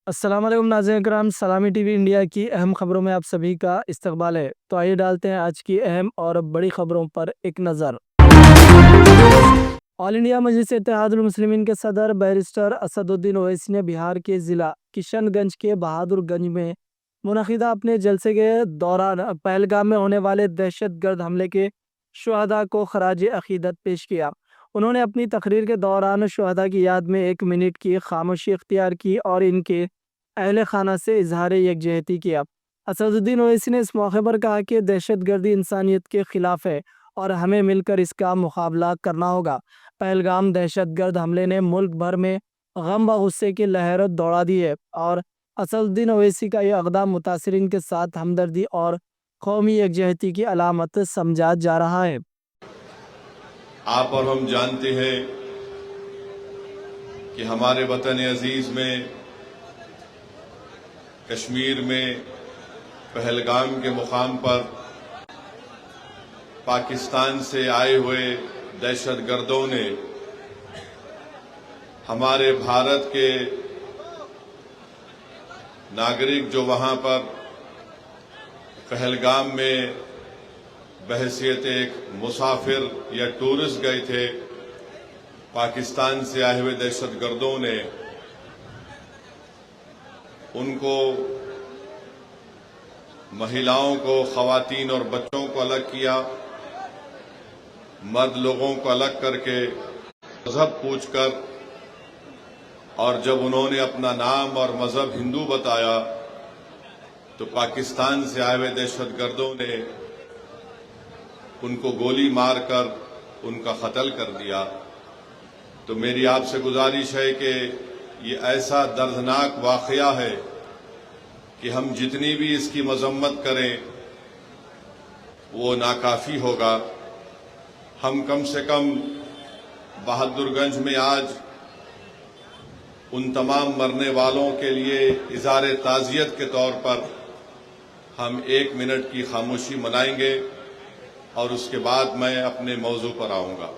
अस्सलाम वालेकुम नाज़रीन कराम, सलामी टीवी इंडिया की अहम खबरों में आप सभी का इस्तकबाल है। तो आइए डालते हैं आज की अहम और बड़ी खबरों पर एक नज़र। ऑल इंडिया मजलिस इत्तेहादुल मुस्लिमीन के सदर बैरिस्टर असदुद्दीन ओवैसी ने बिहार के ज़िला किशनगंज के बहादुरगंज में मुनक़िदा अपने जलसे के दौरान पहलगाम में होने वाले दहशतगर्द हमले के शुहदा को खराज अक़ीदत पेश किया। उन्होंने अपनी तकरीर के दौरान शुहदा की याद में 1 मिनट की खामोशी इख्तियार की और इनके अहले खाना से इजहार यकजहती किया। असदुद्दीन ओवैसी ने इस मौके पर कहा कि दहशतगर्दी इंसानियत के खिलाफ है और हमें मिलकर इसका मुकाबला करना होगा। पहलगाम दहशतगर्द हमले ने मुल्क भर में गम व गुस्से की लहर दौड़ा दी है और असदुद्दीन ओवैसी का यह इक़दाम मुतासिरीन के साथ हमदर्दी और कौमी यकजहती की अलामत समझा जा रहा है। आप और हम जानते हैं कि हमारे वतन अजीज में कश्मीर में पहलगाम के मुकाम पर पाकिस्तान से आए हुए दहशतगर्दों ने हमारे भारत के नागरिक जो वहां पर पहलगाम में बहैसियत एक मुसाफिर या टूरिस्ट गए थे, पाकिस्तान से आए हुए दहशतगर्दों ने उनको, महिलाओं को, ख़वातीन और बच्चों को अलग किया, मर्द लोगों को अलग करके मजहब पूछकर, और जब उन्होंने अपना नाम और मजहब हिंदू बताया तो पाकिस्तान से आए हुए दहशतगर्दों ने उनको गोली मारकर उनका कत्ल कर दिया। तो मेरी आपसे गुजारिश है कि ये ऐसा दर्दनाक वाक़या है कि हम जितनी भी इसकी मजम्मत करें वो नाकाफ़ी होगा। हम कम से कम बहादुरगंज में आज उन तमाम मरने वालों के लिए इज़हार ताज़ियत के तौर पर हम 1 मिनट की खामोशी मनाएंगे और उसके बाद मैं अपने मौजू पर आऊंगा।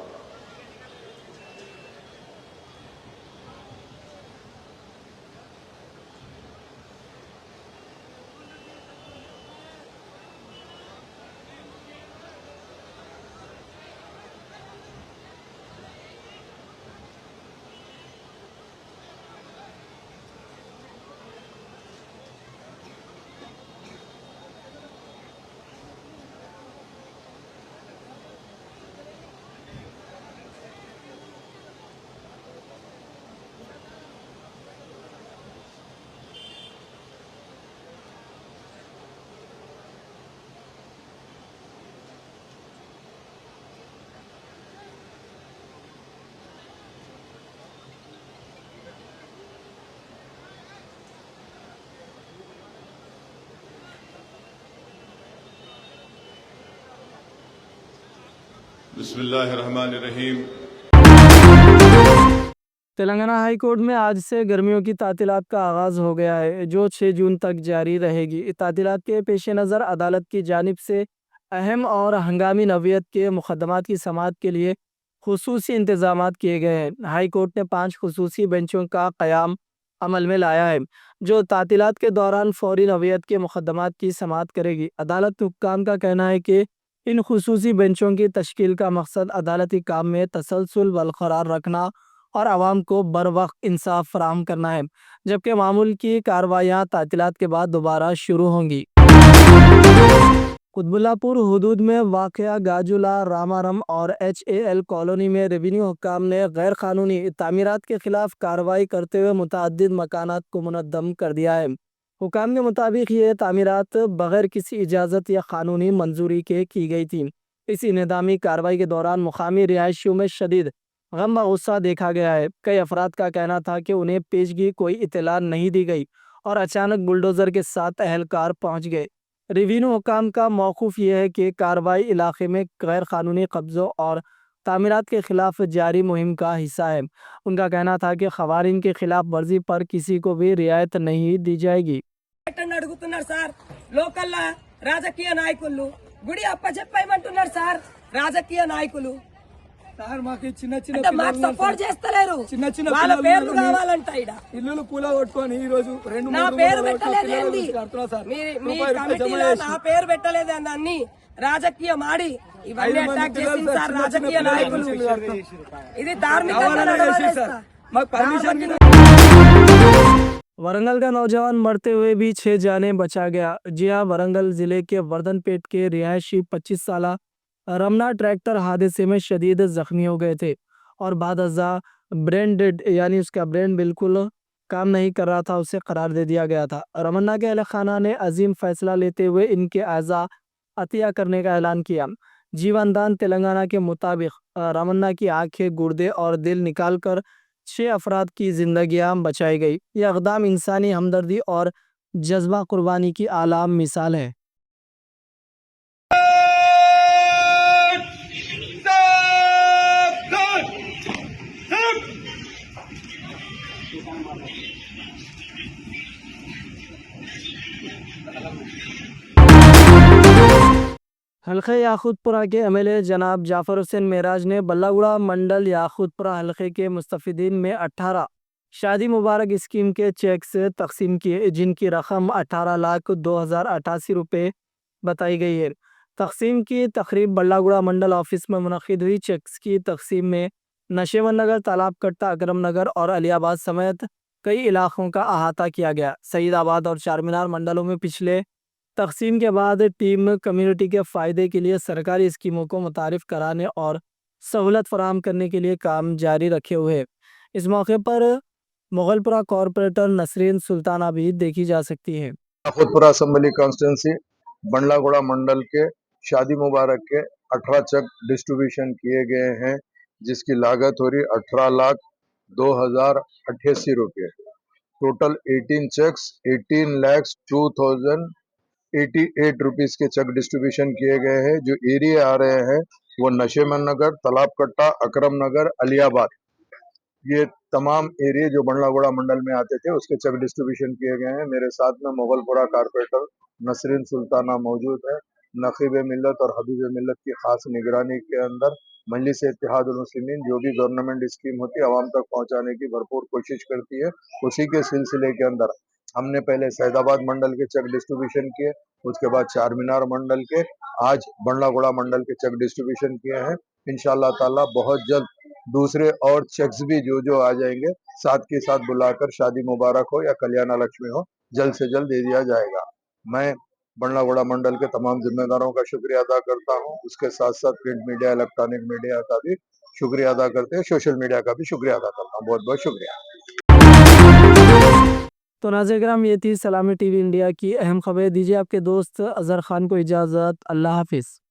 बिस्मिल्लाहिर्रहमानिर्रहीम। तेलंगाना हाई कोर्ट में आज से गर्मियों की तातीलात का आगाज़ हो गया है, जो 6 जून तक जारी रहेगी। तातीलात के पेश नज़र अदालत की जानिब से अहम और हंगामी नौइयत के मुकदमात की समाअत के लिए खुसूसी इंतजामात किए गए हैं। हाई कोर्ट ने 5 खुसूसी बेंचों का क़याम अमल में लाया है, जो तातीलात के दौरान फौरी नौइयत के मुकदमात की समाअत करेगी। अदालत हुक्काम का कहना है कि इन खुसूसी बेंचों की तश्कील का मकसद अदालती काम में तसलसल बरकरार रखना और आवाम को बर वक्त इंसाफ फराहम करना है, जबकि मामूल की कार्रवाइयाँ तातीलात के बाद दोबारा शुरू होंगी। कुतबुल्लापुर हुदूद में वाक़या गाजुला, रामारम और HAL कॉलोनी में रेवेन्यू हुक्काम ने गैर कानूनी तामीरात के खिलाफ कार्रवाई करते हुए मुतअद्दिद मकानात को मुनद्दम कर दिया है। हुक्काम के मुताबिक ये तामीरात बगैर किसी इजाज़त या कानूनी मंजूरी के की गई थी। इस इन्हदामी कार्रवाई के दौरान मुकामी रिहायशियों में शदीद गम व गुस्सा देखा गया है। कई अफराद का कहना था कि उन्हें पेशगी कोई इत्तला नहीं दी गई और अचानक बुलडोज़र के साथ अहलकार पहुंच गए। रेवेन्यू हुक्काम का मौक़िफ़ यह है कि कार्रवाई इलाके में गैर कानूनी कब्ज़ों और तामीरात के खिलाफ जारी मुहिम का हिस्सा है। उनका कहना था कि ख़वारीन के खिलाफ वर्जी पर किसी को भी रियायत नहीं दी जाएगी। అడుగుతున్నారు సార్ లోకల్ రాజకీయ నాయకులు గుడి అప్పచెప్పేయమంటున్నారు సార్ రాజకీయ నాయకులు సార్ మాకు చిన్న చిన్న అంటే మాకు పిల్లలు ఉన్నారు సపోర్ట్ సార్. చేస్తలేరు. చిన్న చిన్న వాళ్ళ పిల్లలు పేర్లు ఉన్నారు. కావాలంట ఈడ. ఇల్లులు కూల కొట్టుకొని ఈ రోజు రెండు నా మూడు పేరు మూడు పెట్టలేదు పిల్లల ఏంది? గురించి కడుతున్నా సార్. మీ రూపాయి రూపాయి జమ కమిటీలో చేసి. నా పేరు పెట్టలేదు అని అన్ని రాజకీయం ఆడి ఇవన్నీ 5 మంది అటాక్ పిల్లలు చేసింది సార్, సార్ చిన్న చిన్న రాజకీయ పిల్లలు నాయకులు. ఇల్లు కడుతున్నాం. ఇది ధార్మికంగా కావాలనే చేసి నడవలేస్తా. సార్ మాకు పర్మిషన్ గిన वरंगल का नौजवान मरते हुए भी 6 जाने बचा गया। जी हाँ, वरंगल जिले के वर्धनपेट के रिहायशी 25 साला रमना ट्रैक्टर हादसे में शदीद जख्मी हो गए थे और बाद अज़ा ब्रेन डेड यानी उसका ब्रेन बिल्कुल काम नहीं कर रहा था, उसे करार दे दिया गया था। रमन्ना के अहल खाना ने अजीम फैसला लेते हुए इनके अज़ा अतिया करने का ऐलान किया। जीवनदान तेलंगाना के मुताबिक रमन्ना की आंखें, गुर्दे और दिल निकाल कर 6 अफराद की जिंदगियां बचाई गई। यह इक़दाम इंसानी हमदर्दी और जज्बा कुर्बानी की आला मिसाल है। हल्के याकूतपुरा के एमएलए जनाब जाफर हुसैन मेराज ने बल्लागुड़ा मंडल याकूतपुरा हल्के के मुस्तफ़िदीन में 18 शादी मुबारक स्कीम के चेक से तकसीम किए, जिनकी रकम 18,02,088 रुपये बताई गई है। तकसीम की तकरीब बल्लागुड़ा मंडल ऑफिस में मुनक़िद हुई। चेक्स की तकसीम में नशेवन नगर, तालाब कट्टा, अकरम नगर और अलियाबाद समेत कई इलाकों का अहाता किया गया। सईदाबाद और चारमीनार मंडलों में पिछले तकसीम के बाद टीम कम्युनिटी के फ़ायदे के लिए सरकारी स्कीमों को मुतारिफ कराने और सहूलत फराहम करने के लिए काम जारी रखे हुए है। इस मौके पर मुगलपुरा कॉरपोरेटर नसरीन सुल्ताना भी देखी जा सकती है। याकूतपुरा असम्बली कॉन्स्टिट्यूंसी बंडलागुड़ा मंडल के शादी मुबारक के 18 चेक डिस्ट्रीब्यूशन किए गए हैं, जिसकी लागत हो रही 18,02,088 रुपये। टोटल 18 चेक्स 18,02,088 रुपीस के चेक डिस्ट्रीब्यूशन किए गए हैं। जो एरिया आ रहे हैं वो नशेमन नगर, तालाब कट्टा, अकरम नगर, अलियाबाद, ये तमाम एरिया जो बंडलागुड़ा मंडल में आते थे उसके चेक डिस्ट्रीब्यूशन किए गए हैं। मेरे साथ में मुगलपुरा कारपोरेटर नसरीन सुल्ताना मौजूद है। नकीब मिल्लत और हबीब मिल्लत की खास निगरानी के अंदर मजलिस इत्तेहादुल मुस्लिमीन जो भी गवर्नमेंट स्कीम होती है आवाम तक पहुंचाने की भरपूर कोशिश करती है। उसी के सिलसिले के अंदर हमने पहले सैदाबाद मंडल के चेक डिस्ट्रीब्यूशन किए, उसके बाद चारमीनार मंडल के, आज बंडलागुड़ा मंडल के चेक डिस्ट्रीब्यूशन किए हैं। इंशाअल्लाह ताला बहुत जल्द दूसरे और चेक्स भी जो आ जाएंगे, साथ के साथ बुलाकर शादी मुबारक हो या कल्याण लक्ष्मी हो, जल्द से जल्द दे दिया जाएगा। मैं बंडलागुड़ा मंडल के तमाम जिम्मेदारों का शुक्रिया अदा करता हूँ। उसके साथ साथ प्रिंट मीडिया, इलेक्ट्रॉनिक मीडिया का भी शुक्रिया अदा करते हैं, सोशल मीडिया का भी शुक्रिया अदा करता हूँ। बहुत बहुत शुक्रिया। तो नाज़रीन, ये थी सलामी टीवी इंडिया की अहम खबरें। दीजिए आपके दोस्त अजहर खान को इजाज़त। अल्लाह हाफिज़।